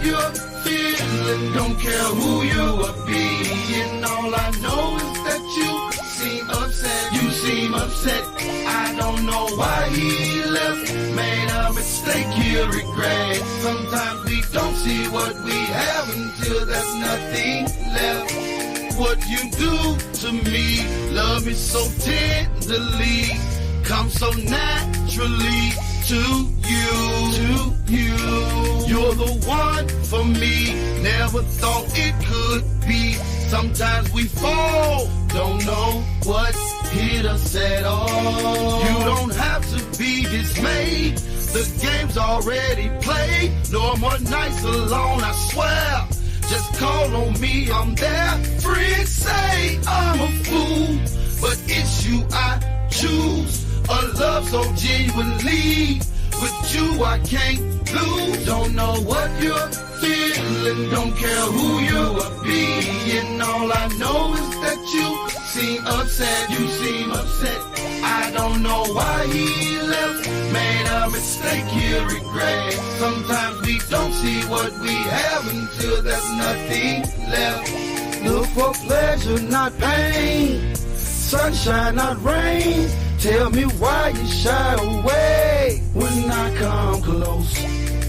you're feeling, don't care who you are being. All I know is that you seem upset. You seem upset. I don't know why he left. Made a mistake he'll regret. Sometimes we don't see what we have until there's nothing left. What you do to me, love me so tenderly, come so naturally to you. You're the one for me, never thought it could be. Sometimes we fall, don't know what hit us at all. You don't have to be dismayed, the game's already played. No more nights alone, I swear. Just call on me, I'm there. Friends say I'm a fool, but it's you I choose. A love so genuinely, with you I can't lose. Don't know what you're feeling, don't care who you are being. All I know is that you seem upset. You seem upset. I don't know why he left. Made a mistake he'll regret. Sometimes we don't see what we have until there's nothing left. Look for pleasure, not pain. Sunshine, not rain. Tell me why you shy away when I come close.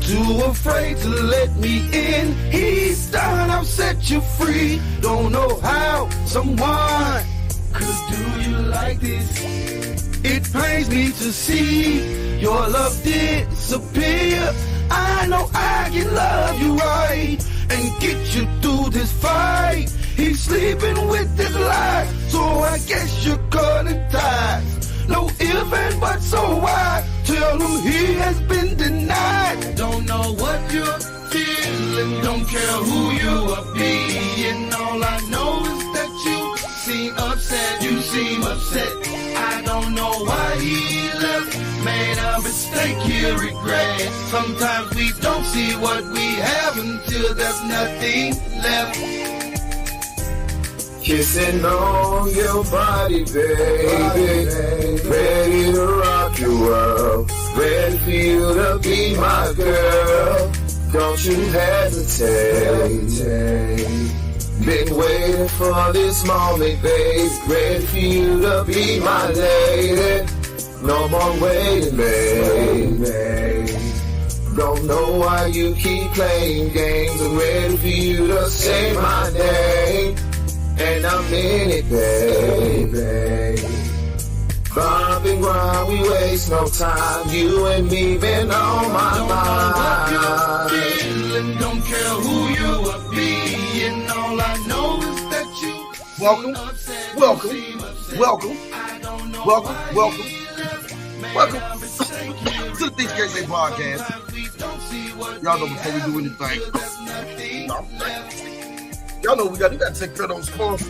Too afraid to let me in. He's done, I'll set you free. Don't know how someone could do you like this. It pains me to see your love disappear. I know I can love you right and get you through this fight. He's sleeping with this lie, so I guess you're cutting ties. No if and but, so why tell him he has been denied? Don't know what you're feeling, don't care who you are being. All I know is that you seem upset. You seem upset. I don't know why he left. Made a mistake he'll regret. Sometimes we don't see what we have until there's nothing left. Kissing on your body, baby. Ready to rock you world. Ready for you to be my girl. Don't you hesitate. Been waiting for this moment, babe. Ready for you to be my lady. No more waiting, babe. Don't know why you keep playing games. I'm ready for you to say my name. And I'm in it, baby. Bump and grind, we waste no time. You and me been on my mind. Don't know what you're feeling, don't care who you are being. All I know is that you Welcome to the TKC podcast. Y'all know before we do anything, y'all know we got to take care of those sponsors.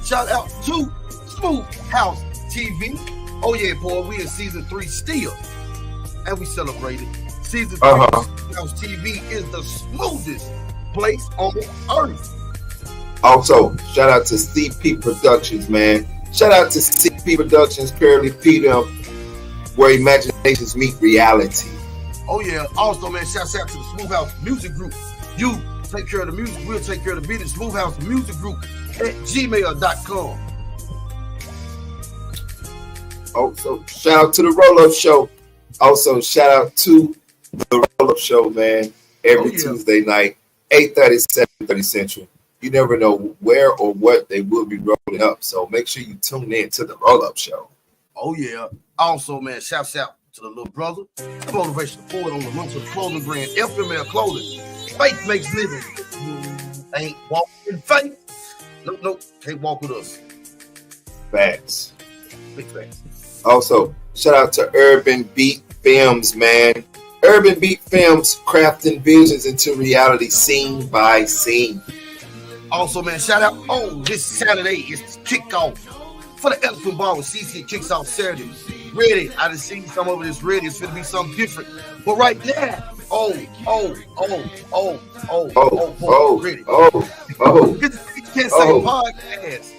Shout out to Smooth House TV. Oh yeah, boy, we in season 3 still, and we celebrated. Season 3 House TV is the smoothest place on earth. Also, shout out to CP Productions, man. Shout out to CP Productions, Curly P them, where imaginations meet reality. Oh yeah. Also, man, shouts out to the Smooth House Music Group. You take care of the music, we'll take care of the business. Smooth House Music Group at gmail.com. Also, shout out to the Roll-Up Show. Also, shout out to the Roll-Up Show, man. Every Tuesday night, 8:30, 7:30 Central. You never know where or what they will be rolling up. So make sure you tune in to the Roll-Up Show. Oh, yeah. Also, man, shouts out to the little brother, the motivational forward on the month of the clothing brand, FML Clothing. Faith makes living. Ain't walking in faith. Nope. Can't walk with us. Facts. Big facts. Also, shout out to Urban Beat Films, man. Urban Beat Films, crafting visions into reality scene by scene. Also, man, shout out on this Saturday. It's kickoff for the Elephant Bar with CC. It kicks off Saturday. Ready. I just seen some of it is ready. It's going to be something different. But right there, ready. It's the Things Can't Say podcast.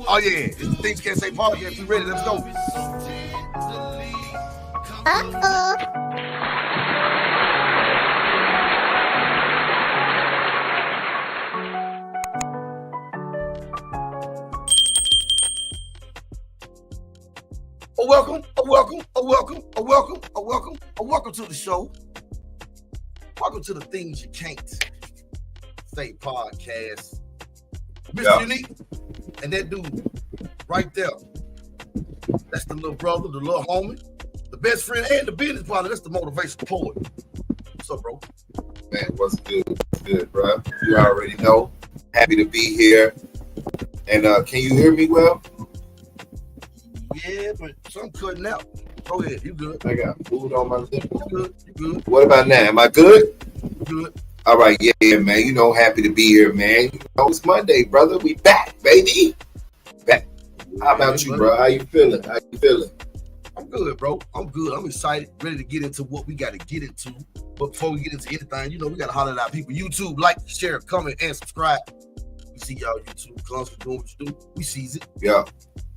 Oh, yeah. It's the Things Can't Say podcast. We ready. Let's go. welcome to the show. Welcome to the Things You Can't Say podcast. Mr. Unique and that dude right there. That's the little brother, the little homie, the best friend, and the business partner. That's the motivational poet. What's up, bro? Man, what's good? What's good, bro? You already know. Happy to be here. And can you hear me well? Yeah, but something cutting out. Go ahead, you good. I got food on my lips. You good. What about now? Am I good? Good. All right, yeah, man. You know, happy to be here, man. You know, it's Monday, brother. We back, baby. Back. How about you, bro? How you feeling? I'm good, bro. I'm good. I'm excited, ready to get into what we got to get into. But before we get into anything, you know, we got to holler at our people. YouTube, like, share, comment, and subscribe. We see y'all YouTube comes for doing what you do. We sees it. Yeah.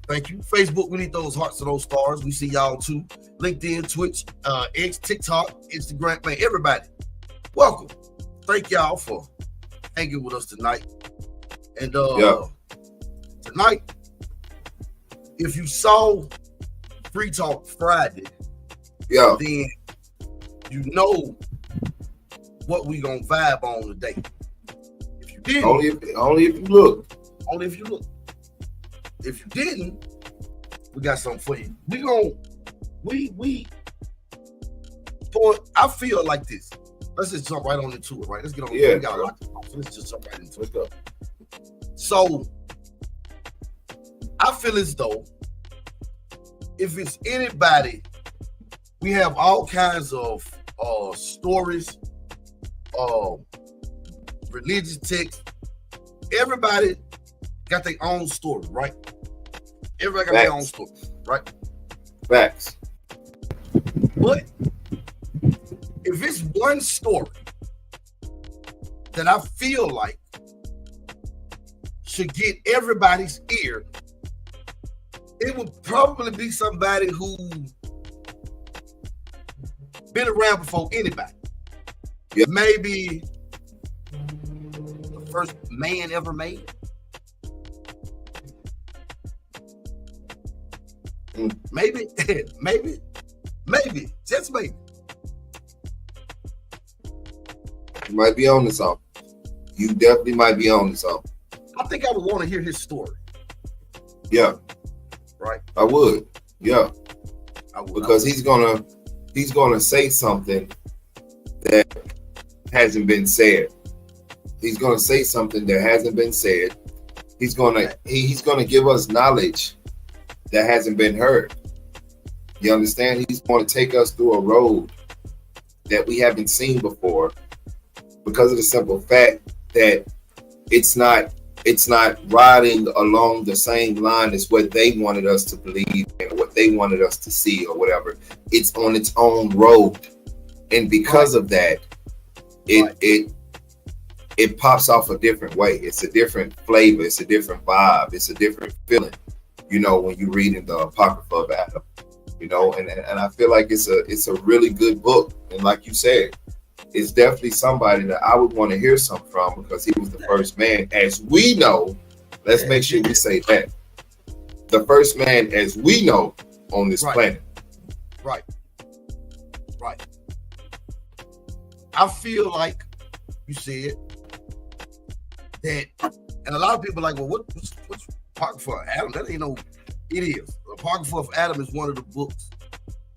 Thank you. Facebook, we need those hearts and those stars. We see y'all too. LinkedIn, Twitch, X, TikTok, Instagram, man, everybody. Welcome. Thank y'all for hanging with us tonight. And tonight, if you saw Free Talk Friday, then you know what we gonna vibe on today. If you didn't, only if you look. Only if you look. If you didn't, we got something for you. I feel like this. Let's just jump right on into it, right? Let's get on. Yeah, we got a lot to talk, so let's just jump right into it. Let's go. So, I feel as though if it's anybody, we have all kinds of stories, religious texts. Everybody got their own story, right? Everybody got their own story, right? Facts. But if it's one story that I feel like should get everybody's ear, it would probably be somebody who been around before anybody. Yep. Maybe the first man ever made. Maybe, just maybe. You might be on to something. You definitely might be on to something. I think I would want to hear his story. Yeah. Right? I would. Yeah. I would. Because he's gonna say something that hasn't been said. He's gonna say something that hasn't been said. He's gonna give us knowledge that hasn't been heard. You understand? He's going to take us through a road that we haven't seen before, because of the simple fact that it's not riding along the same line as what they wanted us to believe and what they wanted us to see or whatever. It's on its own road, and because of that, it pops off a different way. It's a different flavor. It's a different vibe. It's a different feeling. You know, when you read in the Apocrypha of Adam, you know, and I feel like it's a really good book. And like you said, it's definitely somebody that I would want to hear something from, because he was the first man, as we know. Let's make sure we say that. The first man, as we know, on this planet. Right. I feel like you said that, and a lot of people are like, well, what's Apocrypha of Adam? That ain't no. It is. The Apocrypha of Adam is one of the books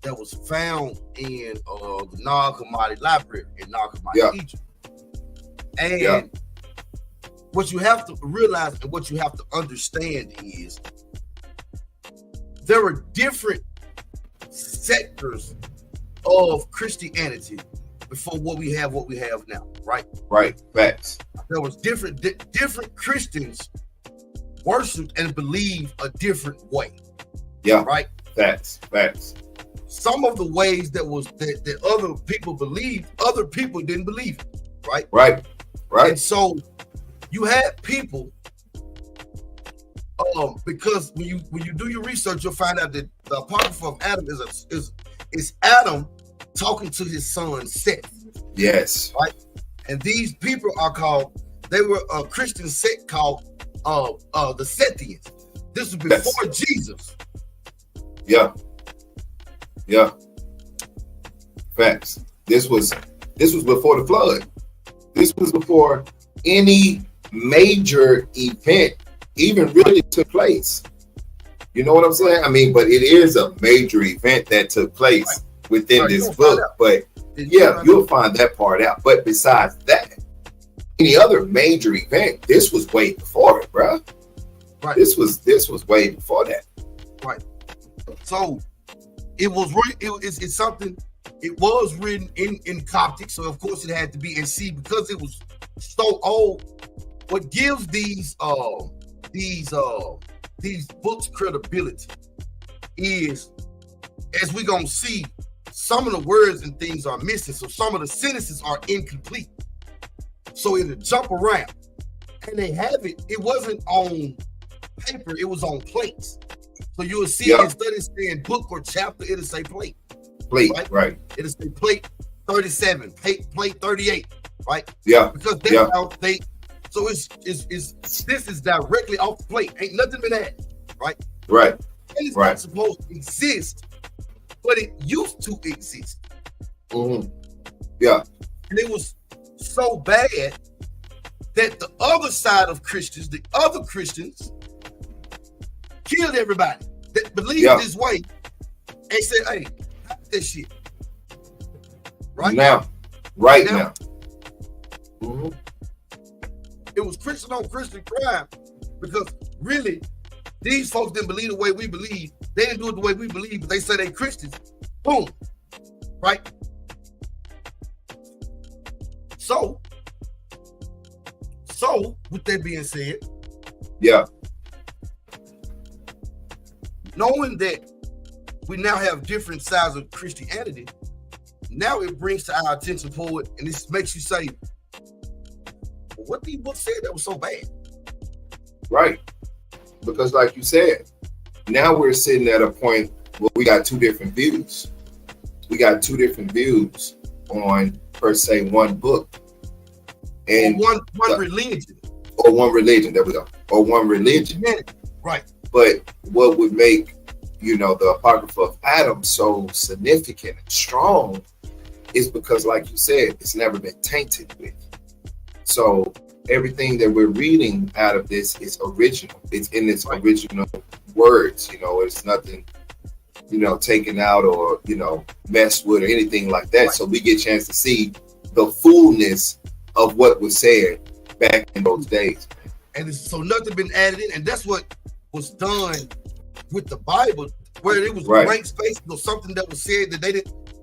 that was found in the Nag Hammadi library in Nag Hammadi, Egypt. And what you have to realize and what you have to understand is there are different sectors of Christianity before what we have now, right? Right. Facts. There was different Christians worshiped and believed a different way. Yeah. Right. Facts. Some of the ways that other people believed, other people didn't believe it. Right. Right. And so you had people, because when you do your research, you'll find out that the Apocrypha of Adam is Adam talking to his son Seth. Yes. Right. And these people are called. They were a Christian sect called the Sethians. This was before Jesus. Yeah. Yeah. Facts. This was before the flood. This was before any major event even really took place. You know what I'm saying? I mean, but it is a major event that took place within this book. But yeah, you'll find that part out. But besides that, any other major event, this was way before it, bro. Right. This was way before that. Right. So it was it's something. It was written in Coptic, so of course it had to be in C because it was so old. What gives these books credibility is, as we're gonna see, some of the words and things are missing, so some of the sentences are incomplete. So it'll jump around, and they have it. It wasn't on paper; it was on plates. So you'll see instead of saying book or chapter, it'll say plate. Plate, right? It'll say plate 37, plate 38, right? Yeah. Because that's how they. So it's this is directly off the plate. Ain't nothing been added, right? Right. And it's not supposed to exist, but it used to exist. Mm-hmm. Yeah. And it was so bad that the other side of Christians, the other Christians, killed everybody that believed this way and said, "Hey, this shit." Right now. Mm-hmm. It was Christian on Christian crime because really these folks didn't believe the way we believe. They didn't do it the way we believe, but they say they Christians. Boom. Right? So with that being said, knowing that we now have different sides of Christianity, now it brings to our attention forward, and this makes you say, well, what these books said that was so bad? Right. Because like you said, now we're sitting at a point where we got two different views. We got two different views on, per se, one book. And one religion. Or one religion, there we go. Or one religion. Right. But what would make, the Apocrypha of Adam so significant and strong is because, like you said, it's never been tainted with. So everything that we're reading out of this is original. It's in its original words. It's nothing, taken out or, messed with or anything like that. Right. So we get a chance to see the fullness of what was said back in those days. And so nothing been added in, and that's what was done with the Bible, where it was blank space or something that was said that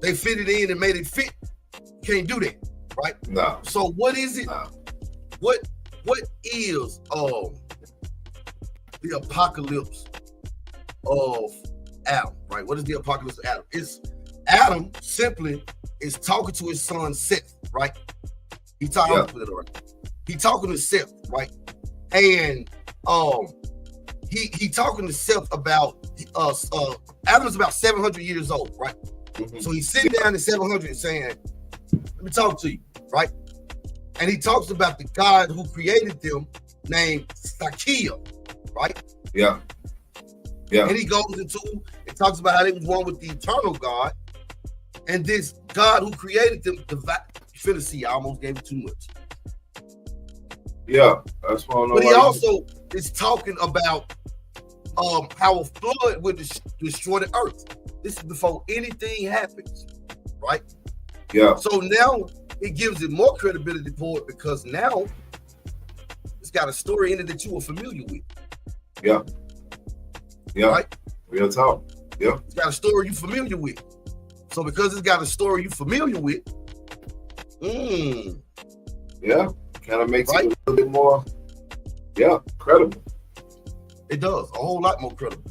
they fitted in and made it fit. You can't do that, right? No. So what is it? No. What is the apocalypse of Adam, right? What is the apocalypse of Adam? It's Adam simply is talking to his son Seth, right? He talking to Seth, right? And he talking to Seth about Adam is about 700 years old, right? Mm-hmm. So he's sitting down at 700 and saying, "Let me talk to you," right? And he talks about the God who created them, named Sakia, right? Yeah. And he goes into and talks about how they was one with the eternal God, and this God who created them. You finna see, I almost gave it too much. Yeah, that's why. But he also is talking about how a flood would destroy the earth. This is before anything happens, right? Yeah. So now it gives it more credibility for it because now it's got a story in it that you are familiar with. Yeah. Yeah. Right? Real talk. Yeah. It's got a story you're familiar with. So because it's got a story you're familiar with, yeah, kind of makes it a little bit more, credible. It does, a whole lot more credible.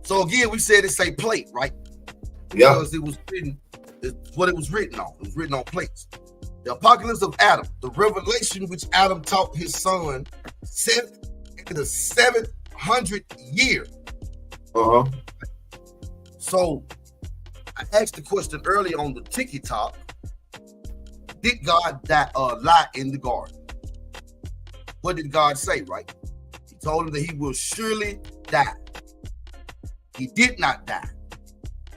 So again, we said it's a plate, right? Yeah. Because it was written, it's what it was written on. It was written on plates. The apocalypse of Adam, the revelation which Adam taught his son Seth in the 700th year. So I asked the question earlier on the TikTok. Did God lie in the garden? What did God say, right? He told him that he will surely die. He did not die.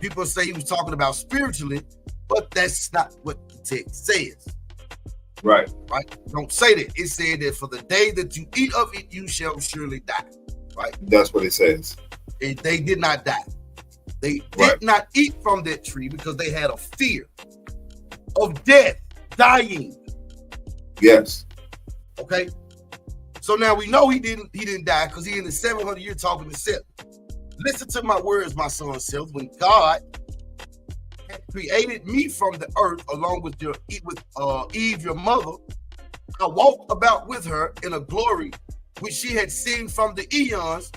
People say he was talking about spiritually, but that's not what the text says. Right. Right? Don't say that. It said that for the day that you eat of it, you shall surely die. Right? That's what it says. They did not die. They did not eat from that tree because they had a fear of death, dying. Yes. Okay. So now we know he didn't die because he in the 700 year talking to himself. Listen to my words, my son self. When God had created me from the earth along with Eve, your mother, I walked about with her in a glory which she had seen from the eons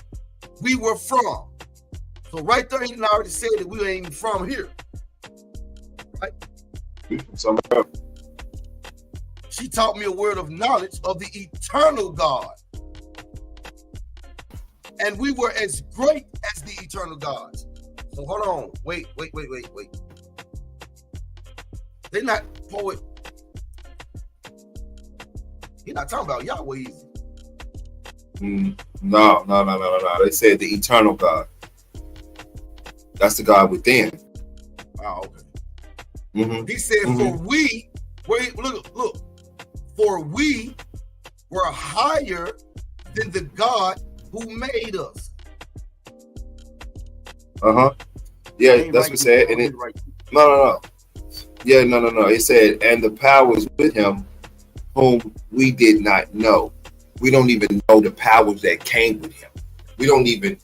we were from. So right there, he already said that we ain't even from here. Right? Somewhere else. She taught me a word of knowledge of the eternal God. And we were as great as the eternal gods. So hold on. Wait. They're not poet. He's not talking about Yahweh, is he? No. They said the eternal God. That's the God within. Oh, okay. Mm-hmm. He said, for we, look, for we were higher than the God who made us. Yeah, that's what it said. And no. Yeah, no. It said, and the powers with him whom we did not know. We don't even know the powers that came with him. We don't even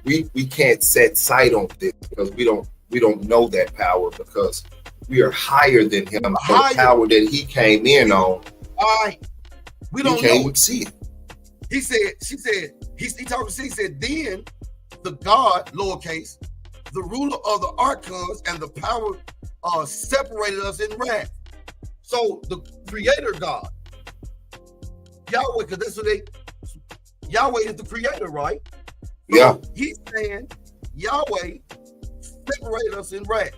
we can't set sight on this because we don't know that power because we are higher than him. The power that he came in on. We don't know it. See it. He said, he said, then the God, lowercase, the ruler of the archons and the power separated us in wrath. So the creator God, Yahweh, because that's what Yahweh is the creator, right? So yeah. He's saying Yahweh separated us in wrath.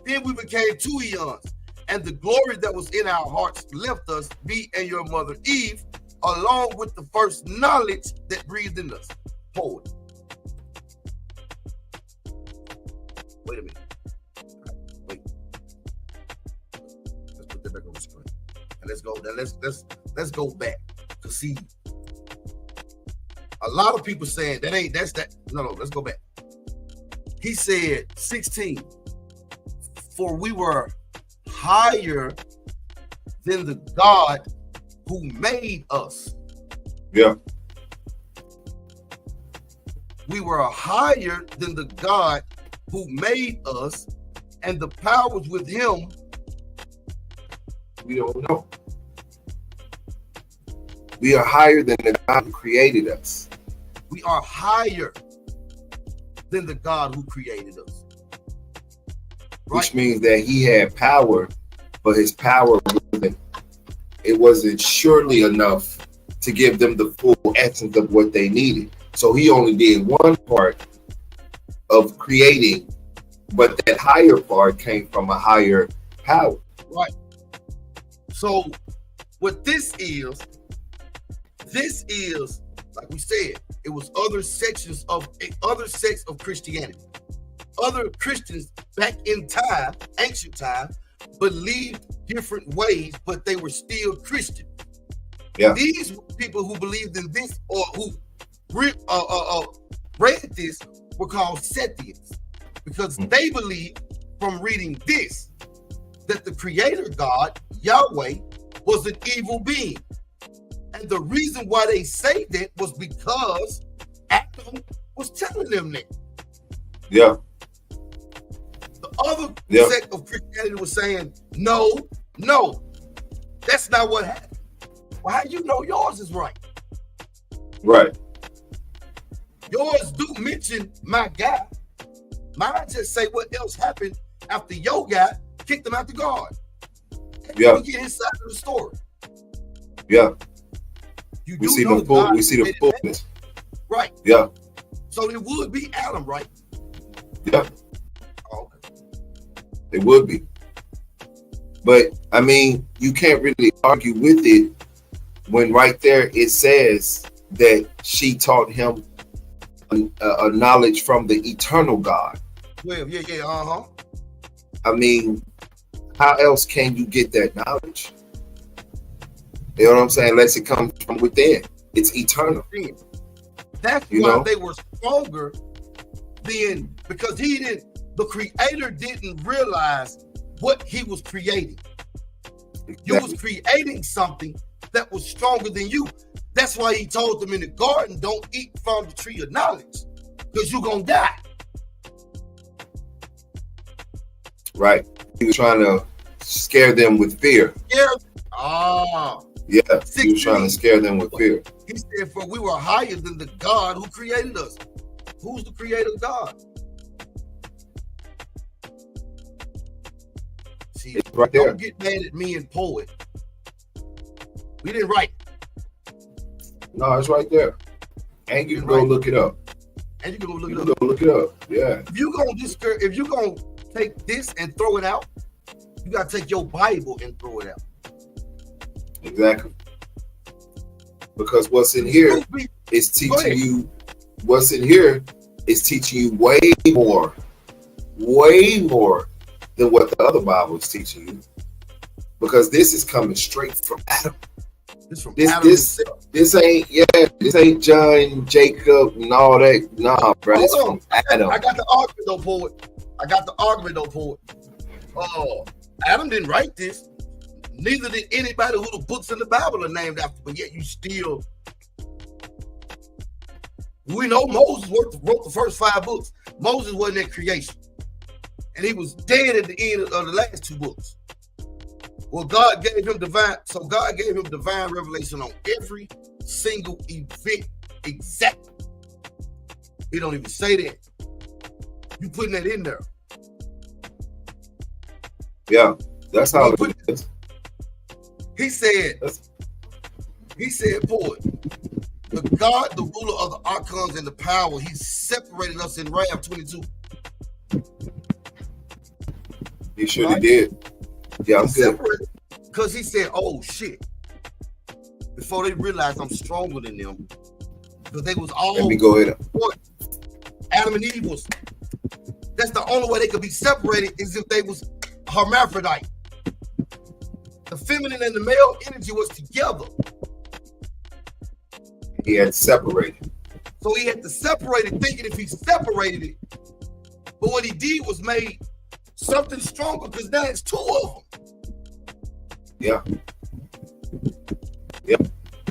Then we became 2 eons, and the glory that was in our hearts left us, me and your mother Eve, along with the first knowledge that breathed in us. Poet. Wait a minute. Wait. Let's put that back on the screen. And let's go. Let's go back to see. A lot of people saying that's that. No, let's go back. He said 16. For we were higher than the God who made us. Yeah. We were higher than the God who made us, and the powers with him we don't know. We are higher than the God who created us. We are higher than the God who created us. Right? Which means that he had power, but his power wasn't surely enough to give them the full essence of what they needed. So he only did one part of creating, but that higher part came from a higher power. Right. So what this is, like we said, it was other sects of Christianity. Other Christians back in time, ancient time, believed different ways, but they were still Christian. Yeah. These people who believed in this or who read this were called Sethians because they believed from reading this that the creator God, Yahweh, was an evil being. And the reason why they say that was because Adam was telling them that. Yeah. The other sect of Christianity was saying, no, that's not what happened. Well, how you know yours is right? Right. Yours do mention my guy. Mine just say what else happened after your guy kicked him out the garden. Yeah. We get inside of the story. Yeah. We see the fullness. Right. Yeah. So it would be Adam, right? Yeah. Oh, okay. It would be. But I mean, you can't really argue with it when right there it says that she taught him a knowledge from the eternal God. 12. Yeah. I mean, how else can you get that knowledge? You know what I'm saying? Unless it comes from within. It's eternal. That's why they were stronger than, because the creator didn't realize what he was creating. Exactly. You was creating something that was stronger than you. That's why he told them in the garden, don't eat from the tree of knowledge, because you're going to die. Right. He was trying to scare them with fear. Yeah. He was trying to scare them with fear. He said, for we were higher than the God who created us. Who's the creator of God? See, it's right there. Don't get mad at me and poet. We didn't write it. No, it's right there. And you can go look it up. And you can go look it up. Go look it up. Yeah. If you're gonna take this and throw it out, you gotta take your Bible and throw it out. Exactly. Because what's in here is teaching you. What's in here is teaching you way more than what the other Bible is teaching you. Because this is coming straight from Adam. This ain't John, Jacob, and all that. Nah, bro. It's from Adam. I got the argument though, poet. Adam didn't write this. Neither did anybody who the books in the Bible are named after. But yet you still. We know Moses wrote the first 5 books. Moses wasn't in creation, and he was dead at the end of the last 2 books. Well, God gave him divine revelation on every single event exactly. He don't even say that. You putting that in there. Yeah, that's how it is. He said, poet, the God, the ruler of the archons and the power, he separated us in Ram 22. He surely did. Yeah, I'm good. Because he said, oh shit. Before they realized I'm stronger than them. Because they was all. Let me go ahead. Adam and Eve was. That's the only way they could be separated is if they was hermaphrodite. The feminine and the male energy was together. He had separated. So he had to separate it, thinking if he separated it. But what he did was made something stronger, because now it's 2 of them. Yeah.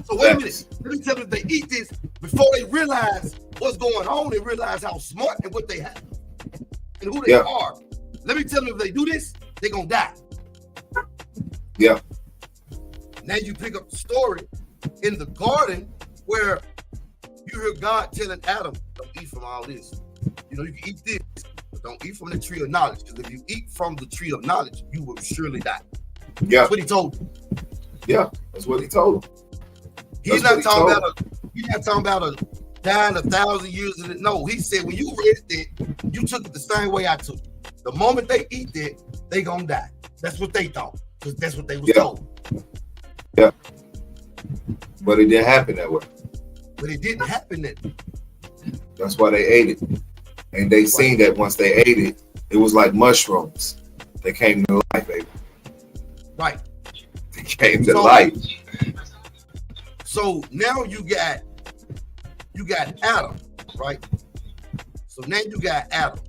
So wait a minute. Let me tell them, if they eat this, before they realize what's going on, they realize how smart and what they have and who they are. Let me tell them, if they do this, they're going to die. Yeah. Now you pick up the story in the garden where you hear God telling Adam, don't eat from all this. You can eat this, but don't eat from the tree of knowledge. Because if you eat from the tree of knowledge, you will surely die. Yeah. That's what he told him. Yeah, that's what he told him. He's not talking about a dying 1,000 years. No, he said when you read it, you took it the same way I took it. The moment they eat it, they gonna die. That's what they thought, because that's what they was told. Yeah. But it didn't happen that way. But it didn't happen that way. That's why they ate it. And they seen that once they ate it, it was like mushrooms. They came to life, baby. Right. They came to life. So now you got Adam, right? So now you got Adam.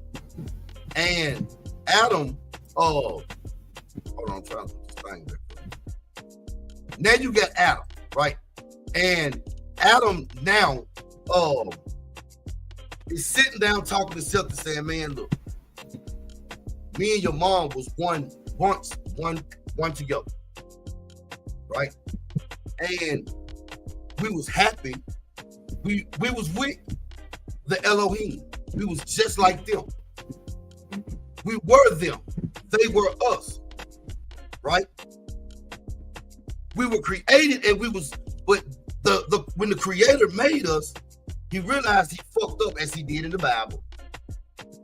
And Adam, hold on, I'm trying to put this thing back. Now you got Adam, right? And Adam now is sitting down talking to himself and saying, man, look, me and your mom was one together, right? And we was happy. We was with the Elohim. We was just like them. We were them. They were us, right? We were created, and we was, but when the Creator made us, he realized he fucked up, as he did in the Bible,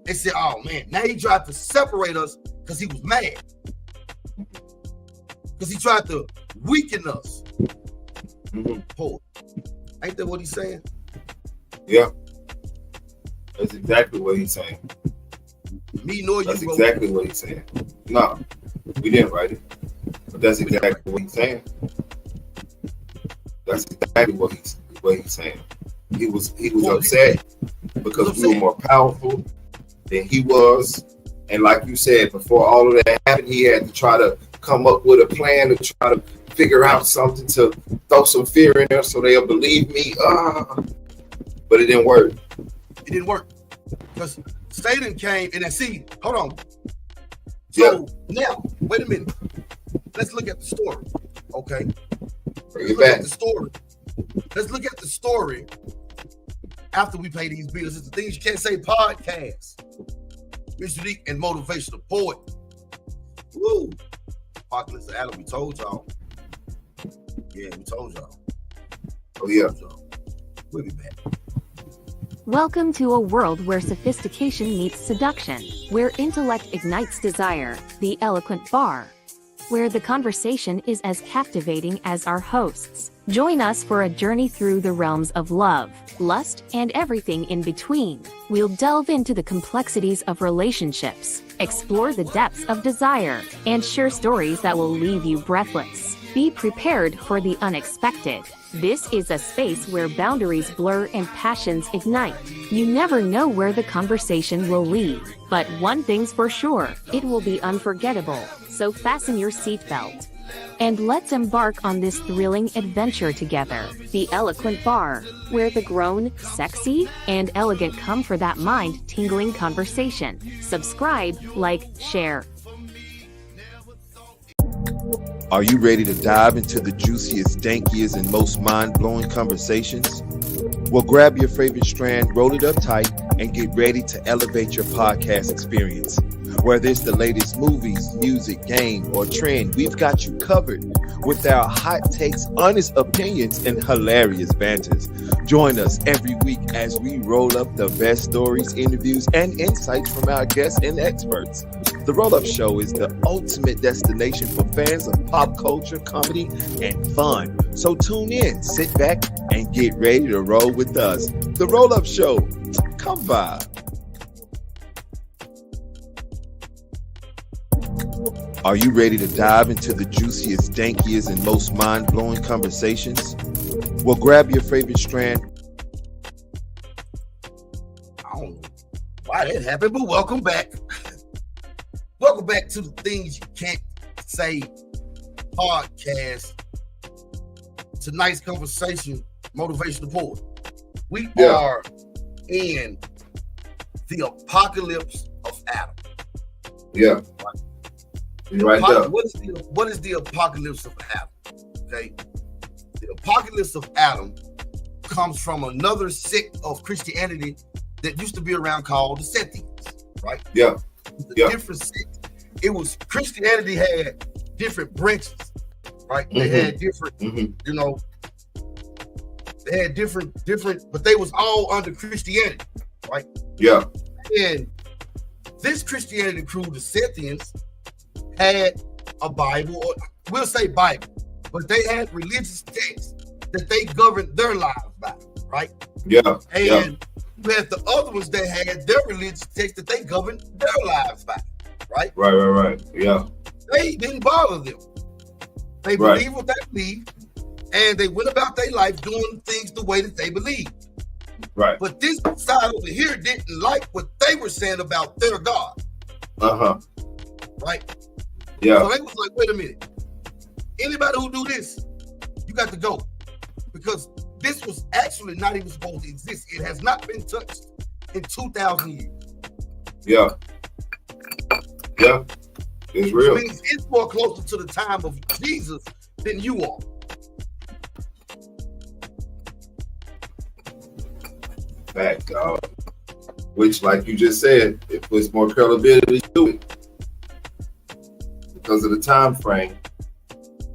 and said, oh man, now he tried to separate us because he was mad. Because he tried to weaken us. Paul, ain't that what he's saying? Yeah. That's exactly what he's saying. Me nor you That's wrote exactly what he's saying. No, we didn't write it. But that's exactly what he's saying. That's exactly what he's saying. He was upset because we were more powerful than he was. And like you said, before all of that happened, he had to try to come up with a plan to try to figure out something to throw some fear in there so they'll believe me. But it didn't work. It didn't work. Because Satan came and see, hold on. So now, wait a minute. Let's look at the story. Okay. Bring it back. Let's look at the story after we pay these bills. It's the things you can't say podcast. Mr. Unique and motivational poet. Woo. Apocalypse of Adam, we told y'all. Yeah, we told y'all. Oh, yeah. We'll be back. Welcome to a world where sophistication meets seduction, where intellect ignites desire, the eloquent bar, where the conversation is as captivating as our hosts. Join us for a journey through the realms of love, lust, and everything in between. We'll delve into the complexities of relationships, explore the depths of desire, and share stories that will leave you breathless. Be prepared for the unexpected. This is a space where boundaries blur and passions ignite. You never know where the conversation will lead, but one thing's for sure, it will be unforgettable. So fasten your seatbelt and let's embark on this thrilling adventure together. The Eloquent Bar, where the grown, sexy, and elegant come for that mind-tingling conversation. Subscribe, like, share. Are you ready to dive into the juiciest, dankiest, and most mind-blowing conversations? Well, grab your favorite strand, roll it up tight, and get ready to elevate your podcast experience. Whether it's the latest movies, music, game, or trend, we've got you covered with our hot takes, honest opinions, and hilarious banters. Join us every week as we roll up the best stories, interviews, and insights from our guests and experts. The Roll-Up Show is the ultimate destination for fans of pop culture, comedy, and fun. So tune in, sit back, and get ready to roll with us. The Roll-Up Show. Come by. Are you ready to dive into the juiciest, dankiest, and most mind-blowing conversations? Well, grab your favorite strand. I don't know why that happened, but welcome back. Welcome back to the Things You Can't Say podcast. Tonight's conversation, motivational poet. We are in the apocalypse of Adam. Yeah. Right there. What is the apocalypse of Adam? Okay. The apocalypse of Adam comes from another sect of Christianity that used to be around called the Sethians, right? Yeah. Different sect. It was Christianity had different branches, right? They had different, they had different, but they was all under Christianity, right? Yeah. And this Christianity crew, the Sethians, had a Bible, or we'll say Bible, but they had religious texts that they governed their lives by, right? Yeah. And you had the other ones that had their religious texts that they governed their lives by, right? Right. Yeah. They didn't bother them. They believed what they believed, and they went about their life doing things the way that they believed. Right. But this side over here didn't like what they were saying about their God. Right? Yeah. So they was like, wait a minute. Anybody who do this, you got to go. Because this was actually not even supposed to exist. It has not been touched in 2,000 years. Yeah. It's real. Which means it's more closer to the time of Jesus than you are. Fact, dog. Which, like you just said, it puts more credibility to it because of the time frame.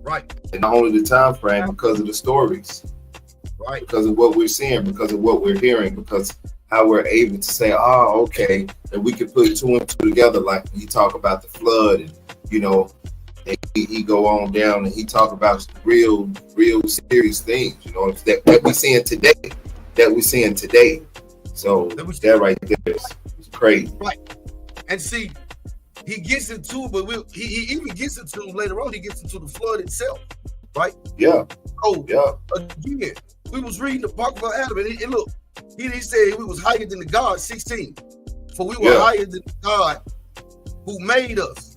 Right. And not only the time frame, because of the stories. Right. Because of what we're seeing, because of what we're hearing, because how we're able to say, oh, okay, and we can put two and two together, like he talk about the flood, and and he go on down and he talk about real serious things, that we're seeing today. So that right there is crazy. Right. And see, he gets into it, but he even gets into later on. He gets into the flood itself, right? Yeah. Oh, Yeah. Again, we was reading the book about Adam, and look, he said we was higher than the God. 16, for we were higher than God who made us,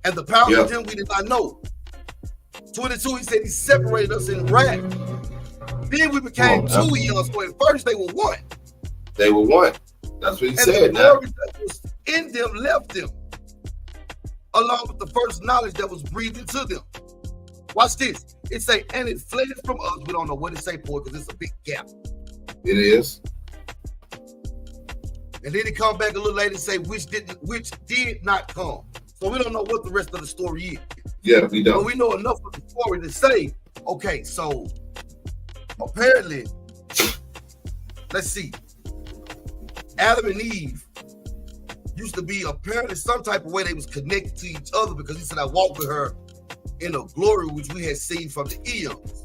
and the power of him we did not know. 22, he said he separated us in wrath. Then we became two eons. So at first they were one. They were one. That's what he said. And the glory that was in them left them, along with the first knowledge that was breathed into them. Watch this. It say, and it fled from us. We don't know what it say, Paul, because it's a big gap. It is. And then it come back a little later and say, which did not come. So we don't know what the rest of the story is. Yeah, we don't. But we know enough of the story to say, okay, so apparently, let's see. Adam and Eve used to be apparently some type of way they was connected to each other, because he said, I walked with her in a glory which we had seen from the eons.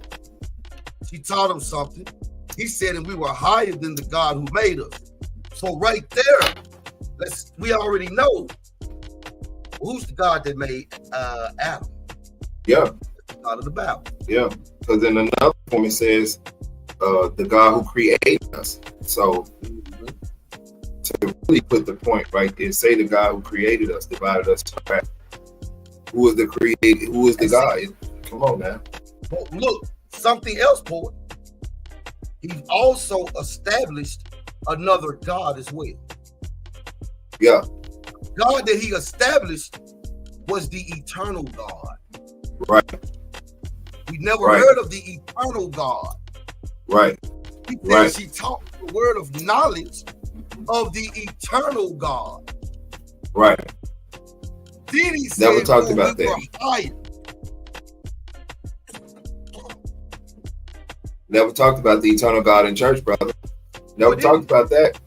She taught him something. He said, and we were higher than the God who made us. So right there, we already know who's the God that made Adam. Yeah. The God of the Bible. Yeah. Because in another form it says the God who created us. So to really put the point right there, say the God who created us, divided us. Who is the creator? Who is the God? Come on now. But look, something else, Paul. He also established another God as well. Yeah. God that he established was the eternal God. Right. We never heard of the eternal God. Right. He said she taught the word of knowledge of the eternal God. Right. Then he said, never talked about that. Never talked about the eternal God in church, brother. Never talked about that.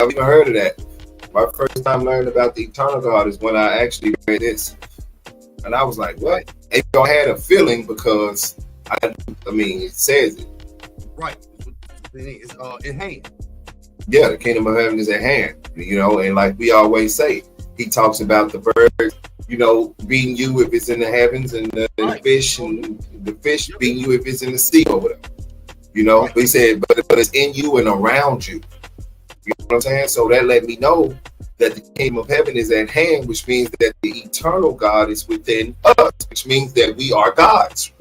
Never even heard of that. My first time learning about the eternal God is when I actually read this. And I was like, what? And I had a feeling because, I mean, it says it. Right. It's in hand. Yeah, the kingdom of heaven is at hand. You know, and like we always say, he talks about the birds, you know, being you if it's in the heavens, and the fish, and the fish being you if it's in the sea or whatever. You know, he said, but it's in you and around you. You know what I'm saying? So that let me know that the kingdom of heaven is at hand, which means that the eternal God is within us, which means that we are gods.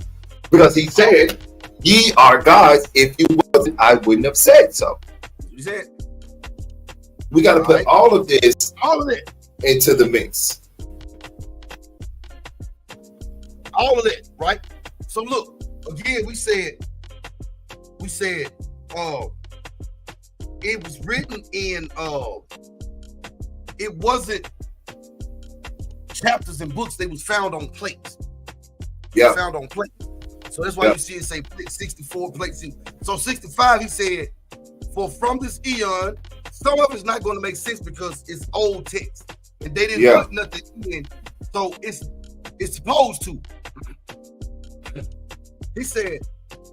Because he said, ye are gods. If you wasn't, I wouldn't have said so. You said, we got to put all of this, into the mix. All of it, right? So look, again, we said, it was written in, it wasn't chapters and books. They was found on plates. Yeah. Found on plates. So that's why you see it say plate 64, plate 6. So 65, he said, for from this eon, some of it's not going to make sense because it's old text. And they didn't put nothing in. So it's supposed to. He said,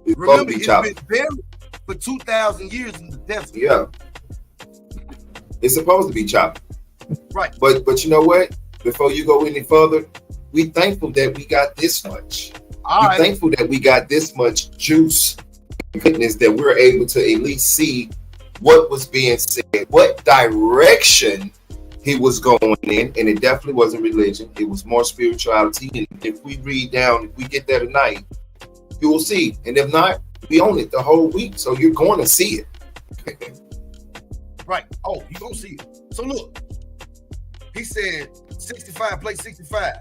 remember, it's been buried for 2,000 years in the desert. Yeah. It's supposed to be chopped. Right. But you know what? Before you go any further, we thankful that we got this much. We're thankful that we got this much juice and goodness that we're able to at least see what was being said, what direction he was going in, and it definitely wasn't religion. It was more spirituality. And if we read down, if we get there tonight, you will see. And if not, we own it the whole week, so you're going to see it. Right. Oh, you're going to see it. So look, he said 65, plate 65.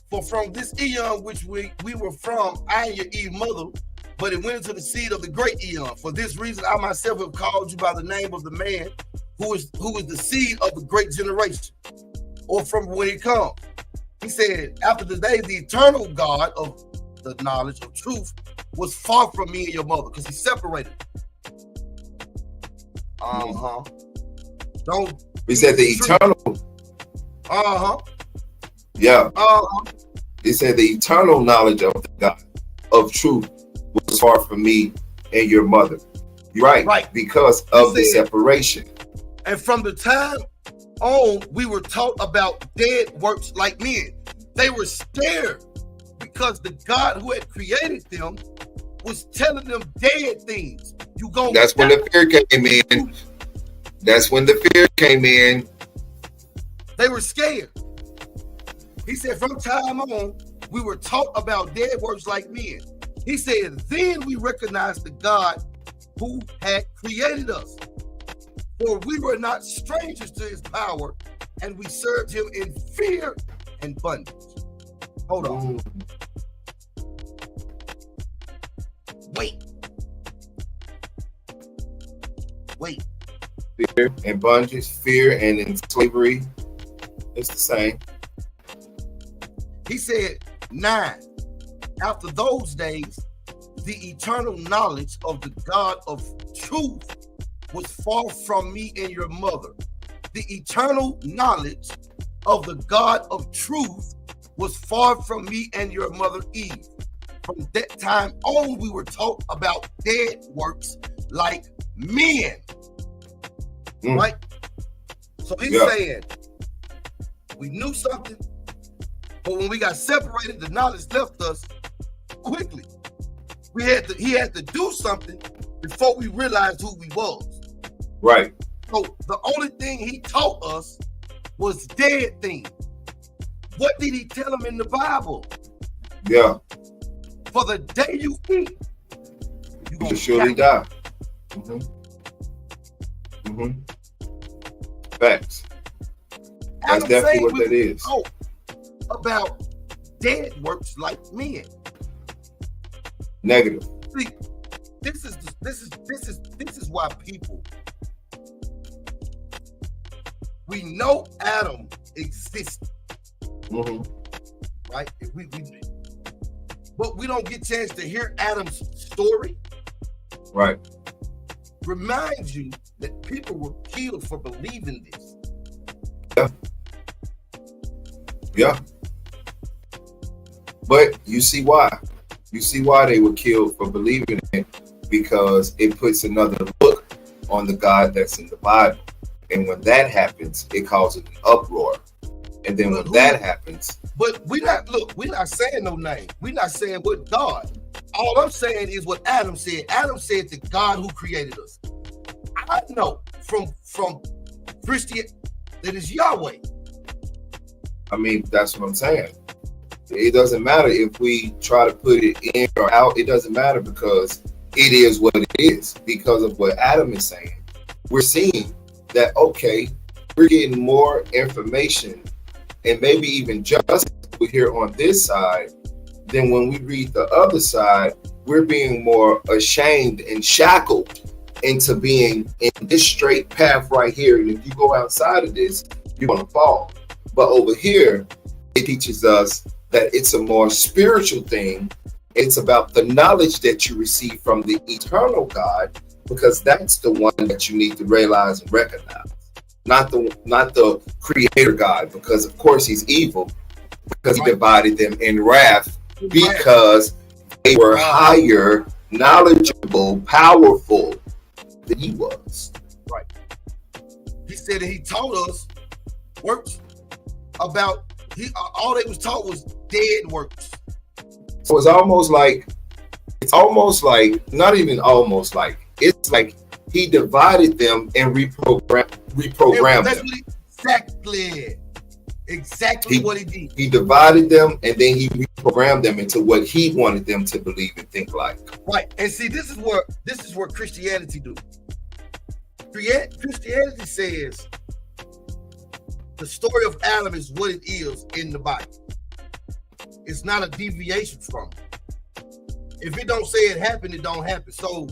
For from this eon which we were from, I and your Eve mother, but it went into the seed of the great eon. For this reason, I myself have called you by the name of the man who is the seed of the great generation, or from when he comes. He said, after the day, the eternal God of the knowledge of truth was far from me and your mother, because he separated. Don't. He said the eternal. Yeah. He said the eternal knowledge of the God of truth was far from me and your mother. You're right. Right. Because of the separation. And from the time on, we were taught about dead works like men. They were scared because the God who had created them was telling them dead things. That's when the fear came in. That's when the fear came in. They were scared. He said, from time on, we were taught about dead works like men. He said, then we recognized the God who had created us. For we were not strangers to his power, and we served him in fear and bondage. Hold on. Wait. Fear and bondage, fear and in slavery. It's the same. He said, 9. After those days, the eternal knowledge of the God of truth was far from me and your mother. The eternal knowledge of the God of truth was far from me and your mother Eve. From that time on, we were taught about dead works like men. Right? So he's saying, we knew something, but when we got separated, the knowledge left us quickly. He had to do something before we realized who we was. Right. So the only thing he taught us was dead things. What did he tell them in the Bible? Yeah. For the day you eat, you will surely die. Facts. That's definitely what that is. About dead works like men. Negative. See, this is why people. We know Adam existed, right? But we don't get a chance to hear Adam's story. Right. Remind you that people were killed for believing this. Yeah. But you see why. You see why they were killed for believing it, because it puts another look on the God that's in the Bible. And when that happens, it causes an uproar. And then when that happens. But we're not saying no name. We're not saying what God. All I'm saying is what Adam said. Adam said the God who created us. I know from Christianity that is Yahweh. I mean, that's what I'm saying. It doesn't matter if we try to put it in or out. It doesn't matter, because it is what it is. Because of what Adam is saying, we're seeing that, okay, we're getting more information and maybe even justice here on this side than when we read the other side. We're being more ashamed and shackled into being in this straight path right here. And if you go outside of this, you're going to fall. But over here, it teaches us that it's a more spiritual thing. It's about the knowledge that you receive from the eternal God, because that's the one that you need to realize and recognize. Not the creator God, because of course he's evil, because he divided them in wrath, because they were higher, knowledgeable, powerful than he was. Right. He said that he taught us works about all they was taught was dead works. So it's almost like not even almost like, it's like he divided them and reprogrammed them. Exactly what he did. He divided them and then he reprogrammed them into what he wanted them to believe and think like. Right. And see, this is where Christianity do. Christianity says the story of Adam is what it is in the Bible. It's not a deviation from it. If it don't say it happened, it don't happen. So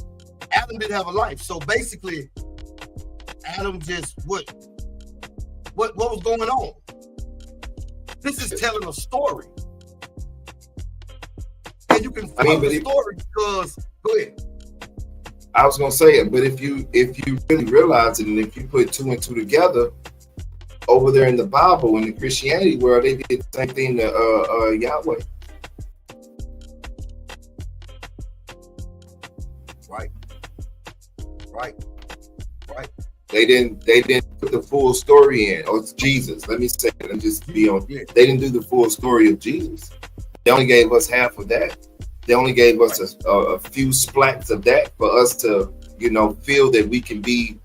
Adam didn't have a life. So basically, Adam just what was going on? This is telling a story. And you can follow the story because, go ahead. I was gonna say it, but if you really realize it, and if you put two and two together, over there in the Bible, in the Christianity world, they did the same thing to Yahweh. They didn't put the full story in. Oh, it's Jesus. Let me say it. Let me just be on. Yeah. They didn't do the full story of Jesus. They only gave us half of that. They only gave us a few splats of that for us to, feel that we can be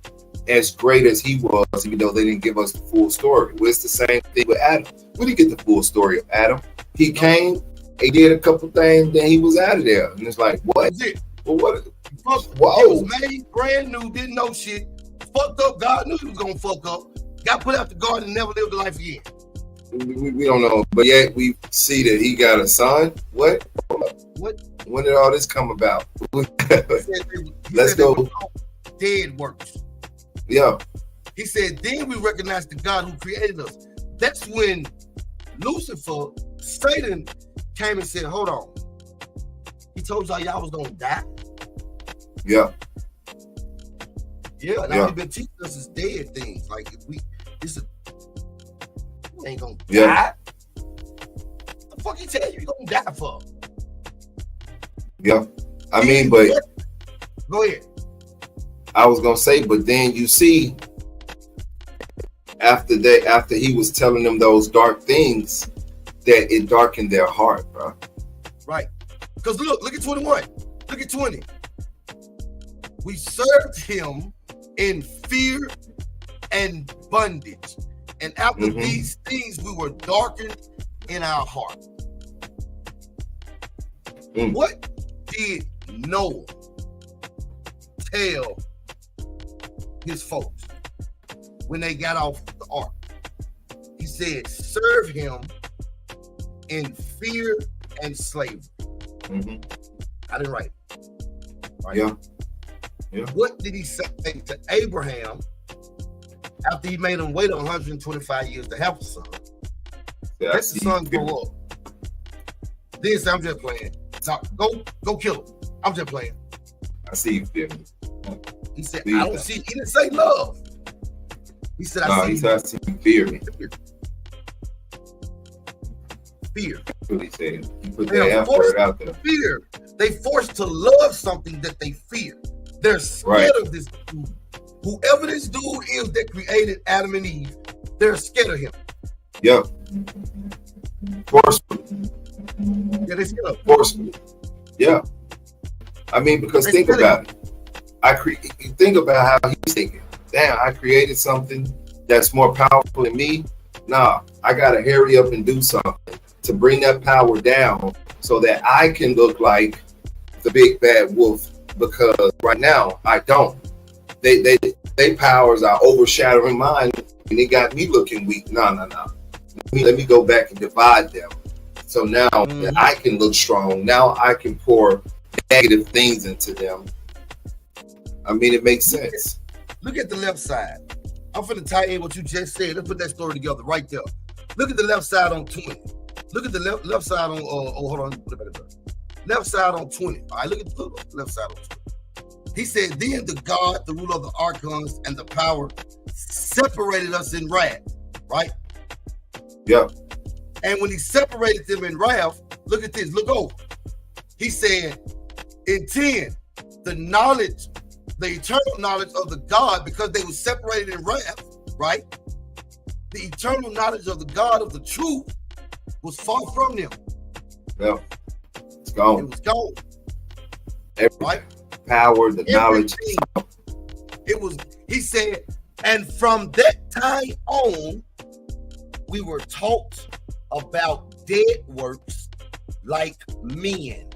as great as he was, even though they didn't give us the full story. Well, it's the same thing with Adam. We didn't get the full story of Adam. He came, he did a couple things, then he was out of there. And it's like, what? That's it. Well, what? Whoa. It was made brand new, didn't know shit. Fucked up. God knew he was gonna fuck up. Got put out the garden and never lived a life again. We don't know, but yet we see that he got a son. What? When did all this come about? Let's go. Dead works. Yeah. He said, then we recognize the God who created us. That's when Lucifer, Satan, came and said, hold on. He told y'all was gonna die. Yeah. Yeah. Now he's been teaching us is dead things. Like if we ain't gonna die. The fuck he tell you gonna die for? Yeah. I mean, but go ahead. I was gonna say, but then you see, after he was telling them those dark things, that it darkened their heart, bro. Right. Because look at 21. Look at 20. We served him in fear and bondage. And after these things, we were darkened in our heart. What did Noah tell his folks when they got off the ark? He said, serve him in fear and slavery. I didn't write it. Right? Yeah. What did he say to Abraham after he made him wait 125 years to have a son? Let the son grow up. Then say, I'm just playing. So go kill him. I'm just playing. I see you fear me. He said, I don't see. He didn't say love. He said, I see you fear me. Fear. That's what he said. He put that effort out there. Fear. They forced to love something that they fear. They're scared of this dude. Whoever this dude is that created Adam and Eve, they're scared of him. Yeah. Forcefully. Yeah, they scared of him. Forcefully. Yeah. I mean, because think about it. Think about how he's thinking. Damn, I created something that's more powerful than me. Nah, I gotta hurry up and do something to bring that power down so that I can look like the big bad wolf. Because right now I don't. They powers are overshadowing mine, and they got me looking weak. No. Let me go back and divide them. So now that I can look strong, now I can pour negative things into them. I mean, it makes sense. Look at the left side. I'm finna tie in what you just said. Let's put that story together right there. Look at the left side on 20. Look at the left side on, hold on, put it back there. Left side on 20. All right, look at the left side on 20. He said, then the God, the ruler of the archons and the power, separated us in wrath, right? Yeah. And when he separated them in wrath, look at this, look over. He said, in 10, the eternal knowledge of the God, because they were separated in wrath, right? The eternal knowledge of the God of the truth was far from them. Yeah. It's gone. It was gone. Everything. Right? Power, the knowledge. It was, he said, and from that time on, we were taught about dead works like men.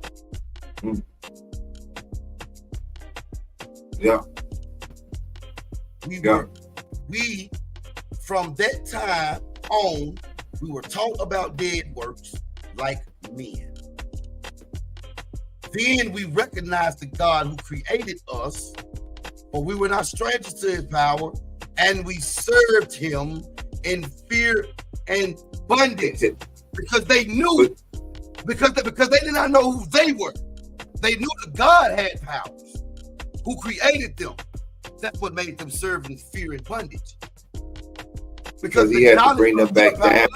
Yeah. We from that time on, we were taught about dead works like men. Then we recognized the God who created us, for we were not strangers to his power, and we served him in fear and bondage, because they knew, because they did not know who they were. They knew the God had powers, who created them. That's what made them serve in fear and bondage. Because he had to bring them back down.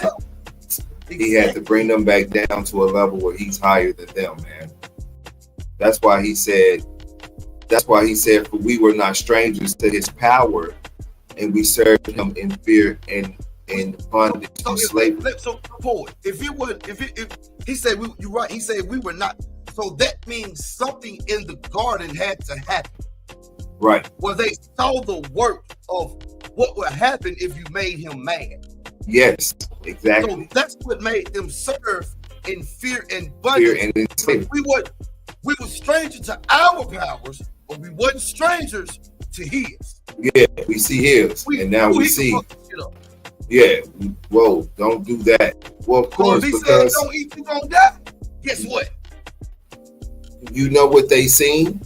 He had to bring them back down to a level where he's higher than them, man. That's why he said, for we were not strangers to his power, and we served him in fear and bondage and slavery. So, Paul, if he said you're right, he said we were not. So that means something in the garden had to happen. Right. Well, they saw the work of what would happen if you made him mad. Yes, exactly. So that's what made them serve in fear and bondage. Fear and in slavery. We were strangers to our powers, but we wasn't strangers to his. Yeah, we see his, and now we see. Yeah, whoa, don't do that. Well, of course, if he because said don't eat, you gonna die. Guess what? You know what they seen?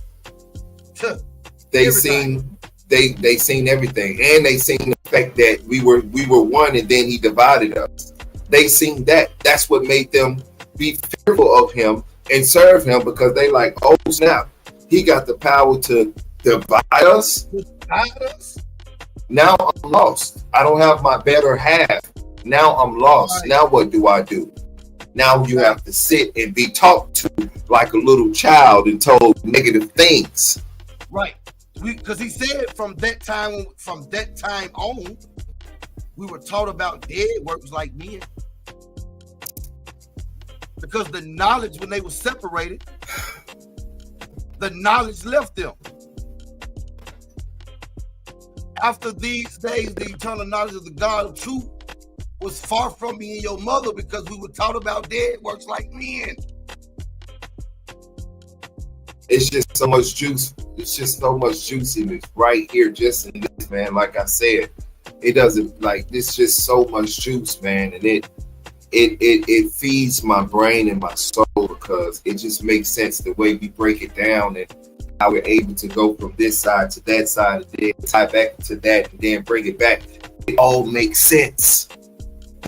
They Everything. seen they seen everything, and they seen the fact that we were one, and then he divided us. They seen that. That's what made them be fearful of him and serve him, because they like, oh snap, he got the power to divide us. Now I'm lost. I don't have my better half. Now I'm lost. Right. Now what do I do? Now you have to sit and be talked to like a little child and told negative things. Right. Because he said from that time on, we were taught about dead works like men. Because the knowledge, when they were separated, the knowledge left them. After these days, the eternal knowledge of the God of truth was far from me and your mother, because we were taught about dead works like men. It's just so much juice. It's just so much juiciness right here, just in this, man. Like I said, it doesn't like this. Just so much juice, man, and it feeds my brain and my soul, because it just makes sense the way we break it down and how we're able to go from this side to that side and then tie back to that and then bring it back. It all makes sense.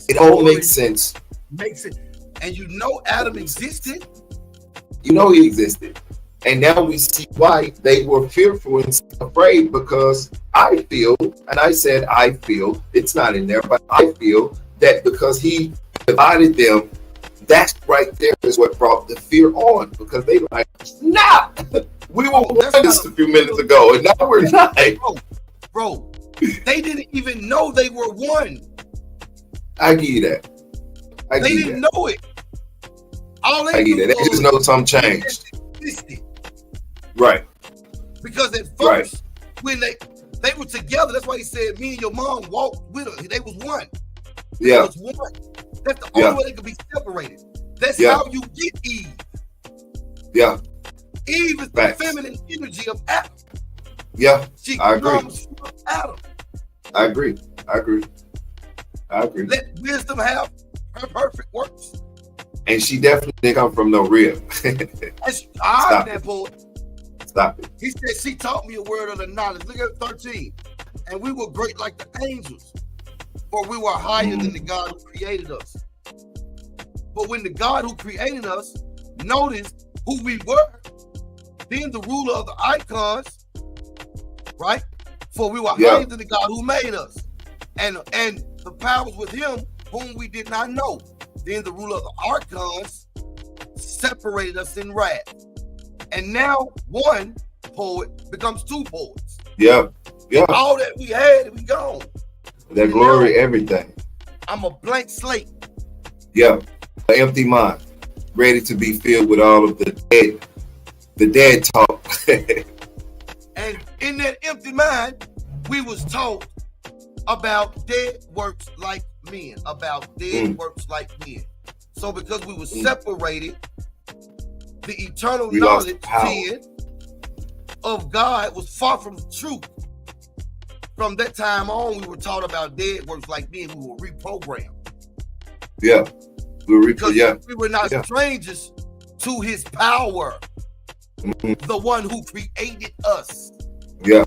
It all makes sense. Makes it. And you know Adam existed. You know he existed. And now we see why they were fearful and afraid, because I feel, and I said I feel, it's not in there, but I feel that because he divided them, that right there is what brought the fear on, because they were like, nah, we were just a few minutes ago, and now we're not. Bro, they didn't even know they were one. I give you that. They didn't know it. All they knew was they just know something changed. Right. Because at first, when they were together, that's why he said, me and your mom walked with her. They was one. Yeah. They was one. That's the only way they could be separated. That's how you get Eve. Yeah. Eve is the feminine energy of Adam. Yeah. I agree. Comes from Adam. I agree. Let wisdom have her perfect works. And she definitely didn't come from no rib. Stop it. He said, she taught me a word of the knowledge. Look at 13. And we were great like the angels, for we were higher than the God who created us. But when the God who created us noticed who we were, then the ruler of the icons, right? For we were higher than the God who made us. And the powers with him whom we did not know. Then the ruler of the archons separated us in wrath. And now one poet becomes two poets. Yeah. All that we had, we gone. That glory, everything. I'm a blank slate. Yeah. An empty mind, ready to be filled with all of the dead talk. And in that empty mind, we was taught about dead works like men. So because we were separated, the eternal knowledge of God was far from the truth. From that time on, we were taught about dead works like men. We were reprogrammed. Yeah. We were not strangers to his power. The one who created us. Yeah.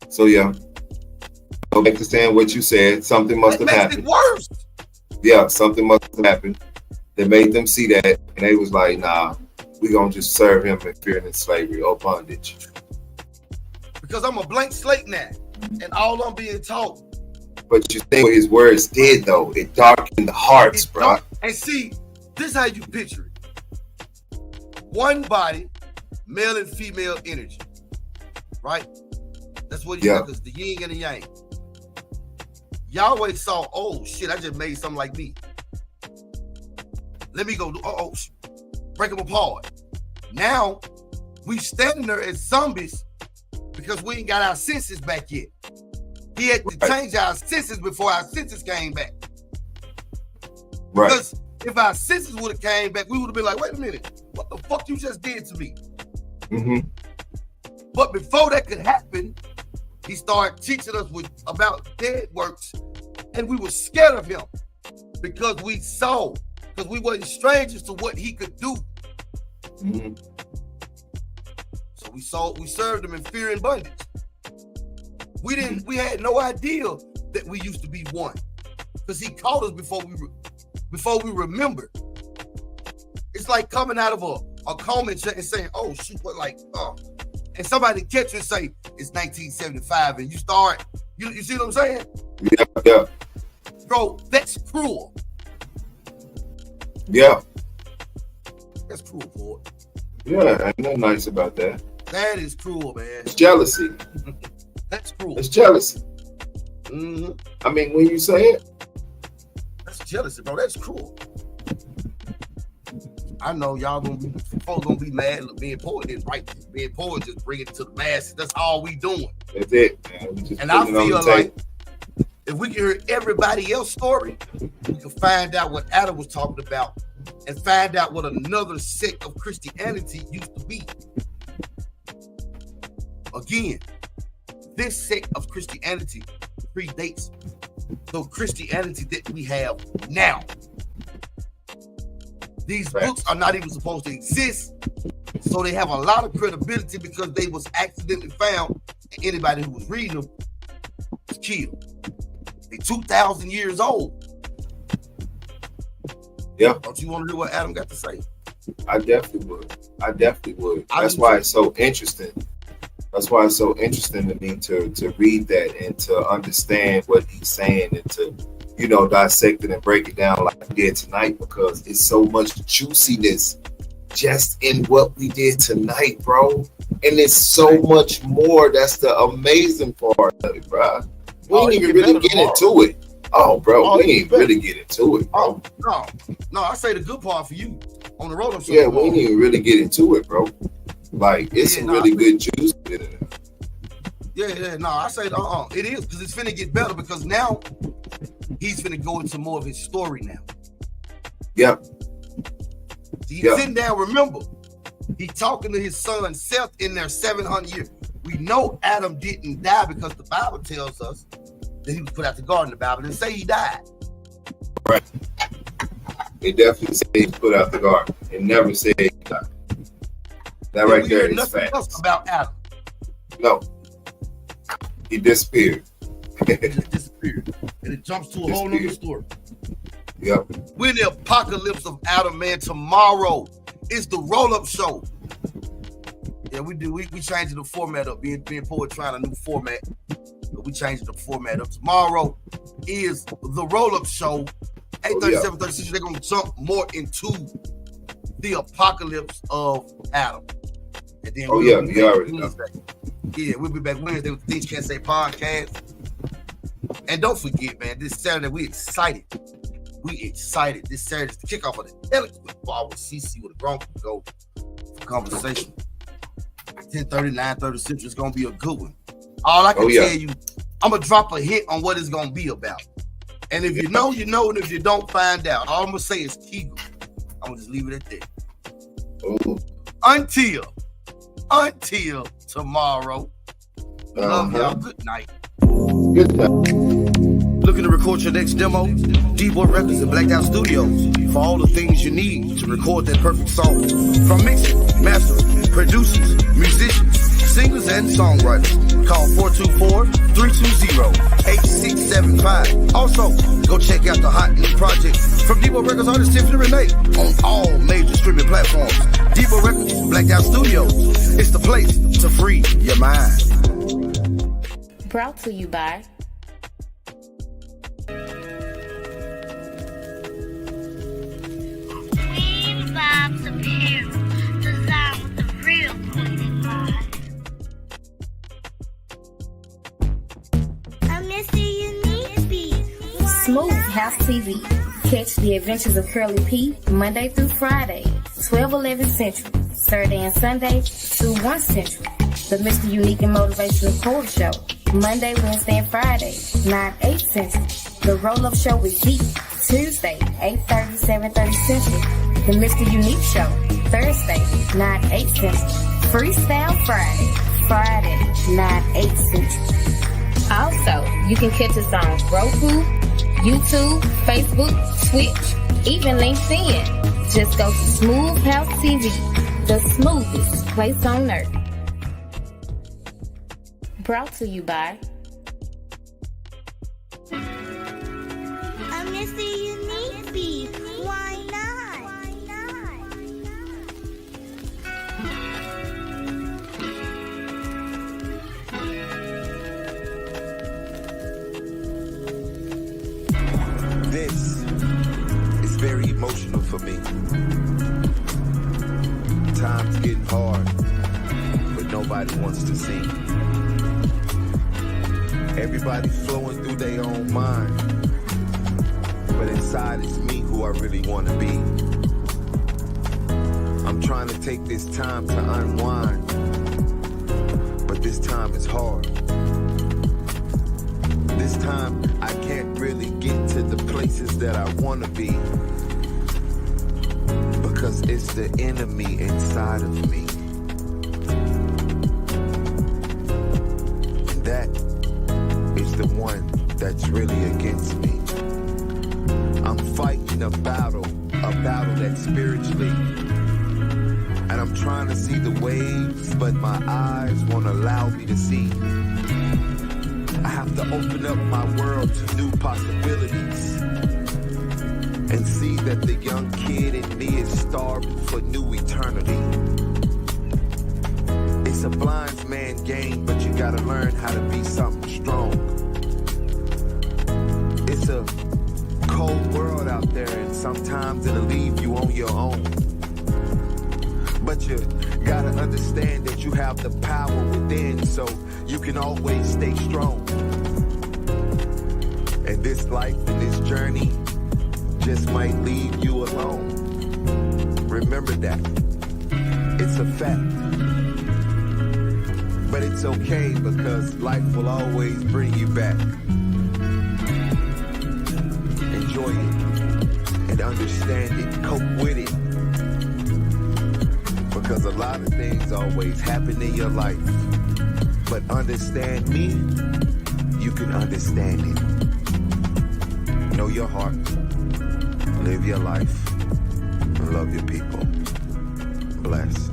So go back to saying what you said. Something must have happened. It worse. Yeah, something must have happened that made them see that, and they was like, nah, we gonna just serve him in fear and slavery or bondage. Because I'm a blank slate now, and all I'm being taught. But you think what his words did, though, it darkened the hearts, bro. And see, this is how you picture it. One body, male and female energy, right? That's what he said, because the yin and the yang. Yahweh saw, oh shit, I just made something like me. Let me go do, break them apart. Now, we standing there as zombies because we ain't got our senses back yet. He had to change our senses before our senses came back. Right. Because if our senses would have came back, we would have been like, wait a minute, what the fuck you just did to me? Mm-hmm. But before that could happen, he started teaching us about dead works, and we were scared of him because we saw, because we weren't strangers to what he could do. Mm-hmm. So we served him in fear and bondage. We had no idea that we used to be one, because he caught us before we remembered. It's like coming out of a coma and saying, oh shoot, what, like, and somebody catch you and say it's 1975, and you start, you see what I'm saying? Yeah. Bro, that's cruel. Yeah. That's cruel, boy. Yeah, ain't nothing nice about that. That is cruel, man. It's jealousy. That's cruel. It's jealousy. Mm-hmm. I mean, when you say it, that's jealousy, bro. That's cruel. I know y'all folks gonna be mad. Look, being poor is right. Being poor just bring it to the masses. That's all we doing. That's it, man. We just and I feel like if we can hear everybody else's story, we can find out what Adam was talking about and find out what another sect of Christianity used to be. Again, this sect of Christianity predates the Christianity that we have now. These books are not even supposed to exist, so they have a lot of credibility because they was accidentally found, and anybody who was reading them was killed. They 2,000 years old. Yeah. Don't you want to hear what Adam got to say? I definitely would. That's why it's so interesting. That's why it's so interesting to me to read that and to understand what he's saying and to, dissect it and break it down like we did tonight, because it's so much juiciness just in what we did tonight, bro. And it's so much more. That's the amazing part of it, bro. We didn't even really get into it. Oh, bro, we didn't really get into it, bro. No, I say the good part for you on the road. Yeah, we didn't even really get into it, bro. Like, it's some really good juice in it. I say it is, because it's finna get better, because now he's finna go into more of his story now. Yep. He's sitting down, remember, he's talking to his son Seth in their 700 years. We know Adam didn't die because the Bible tells us that he was put out the garden. The Bible didn't say he died. Right. It definitely said he was put out the garden. It never said he died. That right there is facts. Else about Adam. No. He disappeared. He just disappeared. And it jumps to a whole other story. Yep. We're in the apocalypse of Adam, man. Tomorrow is the roll-up show. Yeah, we do. We changing the format up. Being poet trying a new format. But we changing the format up. Tomorrow is the roll-up show. 8:37, 36. They're gonna jump more into the apocalypse of Adam. And then you already know. Yeah, we'll be back Wednesday with the Things Can't Say podcast. And don't forget, man, this Saturday we excited. This Saturday is the kickoff of the Eloquent Bar with CC with a grown people go for conversation. 10:30, 9:30 Central. It's gonna be a good one. All I can tell you, I'm gonna drop a hint on what it's gonna be about. And if you know, you know, and if you don't, find out. All I'm gonna say is Kegel. I'm gonna just leave it at that. Ooh. Until tomorrow. Love y'all. Good night. Good night. Looking to record your next demo? D-Boy Records and Blacked Out Studios for all the things you need to record that perfect song. From mixing, mastering, producers, musicians, singers, and songwriters. Call 424-320-8675. Also, go check out the hot new project from D-Boy Records artist Tiffany Renee on all major streaming platforms. D-Boy Records, Blacked Out Studios. It's the place to free your mind. Brought to you by Vibes appeal, designed with the real queen in mind. Smooth House TV. Catch the adventures of Curly P Monday through Friday, 12:11 Central, Saturday and Sunday, 2:1 Central. The Mr. Unique and Motivational Poet Show, Monday, Wednesday, and Friday, 9-8 Central. The Roll-Up Show with Zeke, Tuesday, 8:30, 7:30 Central. The Mr. Unique Show, Thursday, 9-8 Central. Freestyle Friday, 9-8 Central. Also, you can catch us on Roku, YouTube, Facebook, Twitch, even LinkedIn. Just go to Smooth House TV, the smoothest place on earth. Brought to you by Mr. Unique Beat. Why not? This is very emotional for me. Time's getting hard, but nobody wants to see. Everybody's flowing through their own mind, but inside it's me who I really want to be. I'm trying to take this time to unwind, but this time is hard. This time I can't really get to the places that I want to be, because it's the enemy inside of me. And that is the one that's really against me. I'm fighting a battle that's spiritually. And I'm trying to see the waves, but my eyes won't allow me to see. I have to open up my world to new possibilities and see that the young kid in me is starving for new eternity. It's a blind man's game, but you gotta learn how to be something strong. It's a cold world out there, and sometimes it'll leave you on your own. But you gotta understand that you have the power within, so you can always stay strong. And this life and this journey just might leave you alone. Remember that. It's a fact. But it's okay, because life will always bring you back. Enjoy it and understand it. Cope with it. Because a lot of things always happen in your life. But understand me, you can understand it. Know your heart, live your life, and love your people. Bless.